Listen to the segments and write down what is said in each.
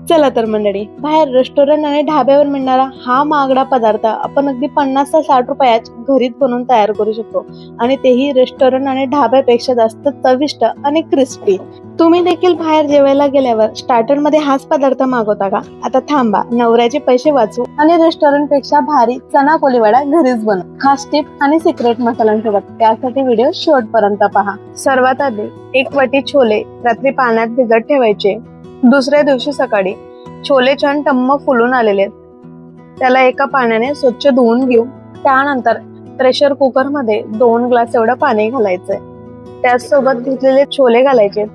चला तर मंडळी, बाहेर रेस्टॉरंट आणि ढाब्यावर मिळणारा हा महागडा पदार्थ आपण अगदी 50 ते 60 रुपयात घरीच बनवून तयार करू शकतो आणि तेही रेस्टॉरंट आणि ढाब्यापेक्षा जास्त चविष्ट आणि क्रिस्पी। तुम्ही देखील बाहेर जेवायला गेल्यावर स्टार्टर मध्ये हाच पदार्थ मागवता का? आता थांबा, नवऱ्याचे पैसे वाचू आणि रेस्टॉरंट पेक्षा भारी चना कोलीवाडा घरीच बनव। खास टिप आणि सिक्रेट मसाल्यांसोबत, त्यासाठी व्हिडिओ शेवटपर्यंत पहा। सर्वात आधी 1 वाटी छोले रात्री पाण्यात भिजत ठेवायचे। दुसऱ्या दिवशी सकाळी छोले छान टम्म फुलून आलेले त्याला एका पाण्याने स्वच्छ धुवून घेऊ। त्यानंतर प्रेशर कुकर मध्ये 2 ग्लास एवढं पाणी घालायचंय। त्याचसोबत भिजलेले छोले घालायचे।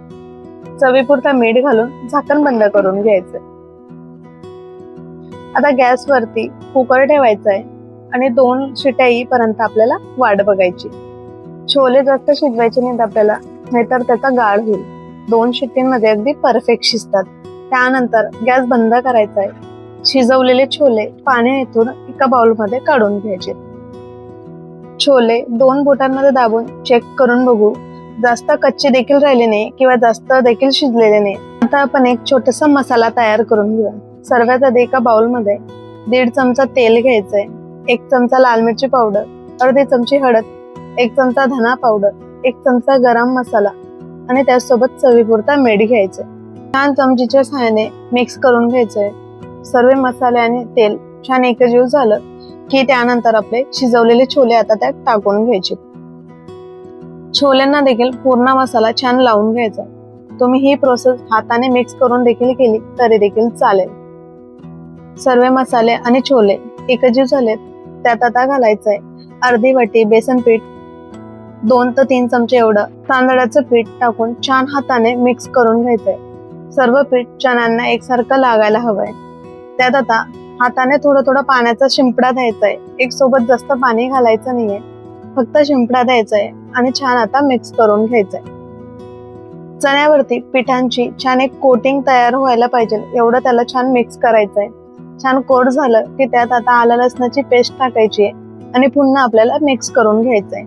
चवीपुरता मीठ घालून झाकण बंद करून घ्यायचंय। आता गॅस वरती कुकर ठेवायचा आहे आणि 2 शिट्या येईपर्यंत आपल्याला वाट बघायची। छोले जास्त शिजवायचे नाहीत आपल्याला, नाहीतर त्याचा गाळ होईल। 2 शिट्टींमध्ये अगदी परफेक्ट शिजतात। त्यानंतर गॅस बंद करायचा आहे। शिजवलेले छोले पाणी निथळून एका बाउल मध्ये काढून घ्यायचे। छोले 2 बोटांमध्ये दाबून चेक करून बघू, जास्त कच्चे देखील राहिले नाही किंवा जास्त देखील शिजलेले नाही। आता आपण एक छोटासा मसाला तयार करून घेऊया। सर्वात आधी एका बाउल मध्ये 1.5 चमचा तेल घ्यायचंय, 1 चमचा लाल मिरची पावडर, अर्धी चमची हळद, 1 चमचा धना पावडर, 1 चमचा गरम मसाला आणि त्यासोबत चवीपुरता मीठ घ्यायचं। छान चमचीच्या सहाय्याने मिक्स करून घ्यायचंय। सर्व मसाले आणि तेल छान एकजीव झालं की त्यानंतर आपले शिजवलेले छोले आता त्यात टाकून घ्यायचे। छोल्यांना देखील पूर्ण मसाला छान लावून घ्यायचा। तुम्ही ही प्रोसेस हाताने मिक्स करून देखील केली तरी देखील चालेल। सर्व मसाले आणि छोले एकजीव झालेत, त्यात आता घालायचंय अर्धी वाटी बेसन पीठ, 2 ते 3 चमचे एवढं तांदळाचं पीठ टाकून छान हाताने मिक्स करून घ्यायचंय। सर्व पीठ चण्यांना एकसारखं लागायला हवंय। त्यात आता हाताने थोडं पाण्याचा शिंपडा द्यायचाय। एक सोबत जास्त पाणी घालायचं नाहीये, फक्त शिंपडा द्यायचाय आणि छान आता मिक्स करून घ्यायचंय। चण्यावरती पिठांची छान एक कोटिंग तयार व्हायला पाहिजे एवढं त्याला छान मिक्स करायचंय। छान कोट झालं की त्यात आता आलं लसणाची पेस्ट टाकायची आणि पुन्हा आपल्याला मिक्स करून घ्यायचंय।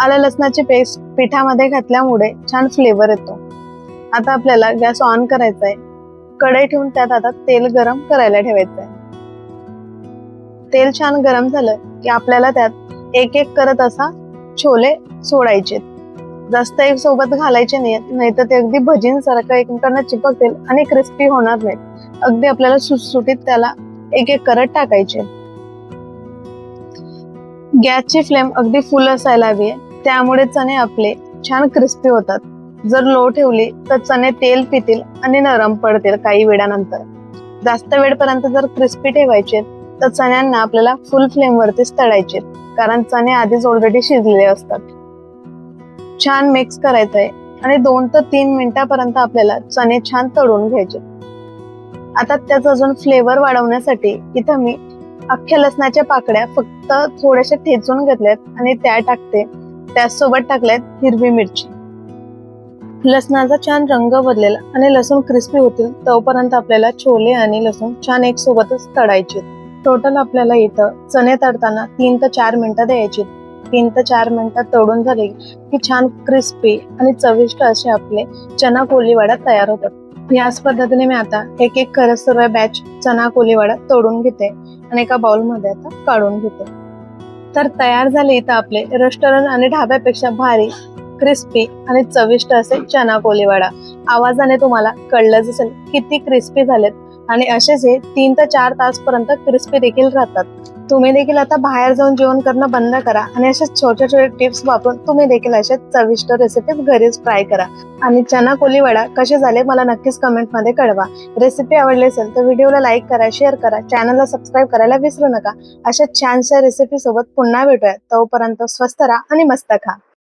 आलं लसणाची पेस्ट पिठामध्ये घातल्यामुळे छान फ्लेवर येतो। आता आपल्याला गॅस ऑन करायचा आहे। कढई ठेवून त्यात आता तेल गरम करायला ठेवायचंय। तेल छान गरम झालं की आपल्याला त्यात एक एक करत असा छोले सोडायचे। जास्त एक सोबत घालायचे नाहीतर ते अगदी भजींसारखं एकमेकांना चिपकतील आणि क्रिस्पी होणार नाहीत। अगदी आपल्याला सुटसुटीत त्याला एक एक करत टाकायचे। गॅसची फ्लेम अगदी फुल असायला हवी, त्यामुळे चणे आपले छान क्रिस्पी होतात। जर लो ठेवली तर चणे तेल पितील आणि नरम पडतील काही वेळानंतर। जास्त वेळपर्यंत जर क्रिस्पी ठेवायचे तर चण्यांना आपल्याला फुल फ्लेम वरतीच तळायचे, कारण चणे आधीच ऑलरेडी शिजलेले असतात। छान मिक्स करायचंय आणि 2 ते 3 मिनिटापर्यंत आपल्याला चणे छान तळून घ्यायचे। आता त्याचा अजून फ्लेवर वाढवण्यासाठी इथं मी अख्ख्या लसणाच्या पाकळ्या फक्त थोड्याशा ठेचून घेतल्यात आणि त्या टाकते। त्यासोबत टाकल्यात हिरवी मिरची। लसणाचा छान रंग बदलेला आणि लसूण क्रिस्पी होतील तोपर्यंत आपल्याला छोले आणि लसूण छान एक सोबतच तळायचे। टोटल आपल्याला इथं चणे तळताना 3 ते 4 मिनिटं द्यायची। 3 ते 4 मिनिटात तळून झाले की छान क्रिस्पी आणि चविष्ट असे आपले चना कोलीवाडा तयार होतात। याच पद्धतीने मी आता एक एक करत सर्व बॅच चना कोलीवाडा तळून घेते आणि एका बाउल मध्ये आता काढून घेते। तर तयार झाले इथं आपले रेस्टॉरंट आणि ढाब्यापेक्षा भारी क्रिस्पी आणि चविष्ट असे चना कोलीवाडा। आवाजाने तुम्हाला कळलंच असेल किती क्रिस्पी झालेत आणि असेच हे 3 ते 4 तास पर्यंत क्रिस्पी देखील राहतात। तुम्ही देखील आता बाहेर जाऊन जेवण करणं बंद करा आणि असेच छोटे छोटे टिप्स वापरून तुम्ही देखील असे चविष्ट रेसिपीज घरीच ट्राय करा। आणि चना कोलीवाडा कसे झाले मला नक्कीच कमेंट मध्ये कळवा। रेसिपी आवडली असेल तर व्हिडिओला लाईक करा, शेअर करा, चॅनलला सबस्क्राईब करायला विसरू नका। अशा छानशा रेसिपी सोबत पुन्हा भेटूया, तोपर्यंत स्वस्त राहा आणि मस्त खा।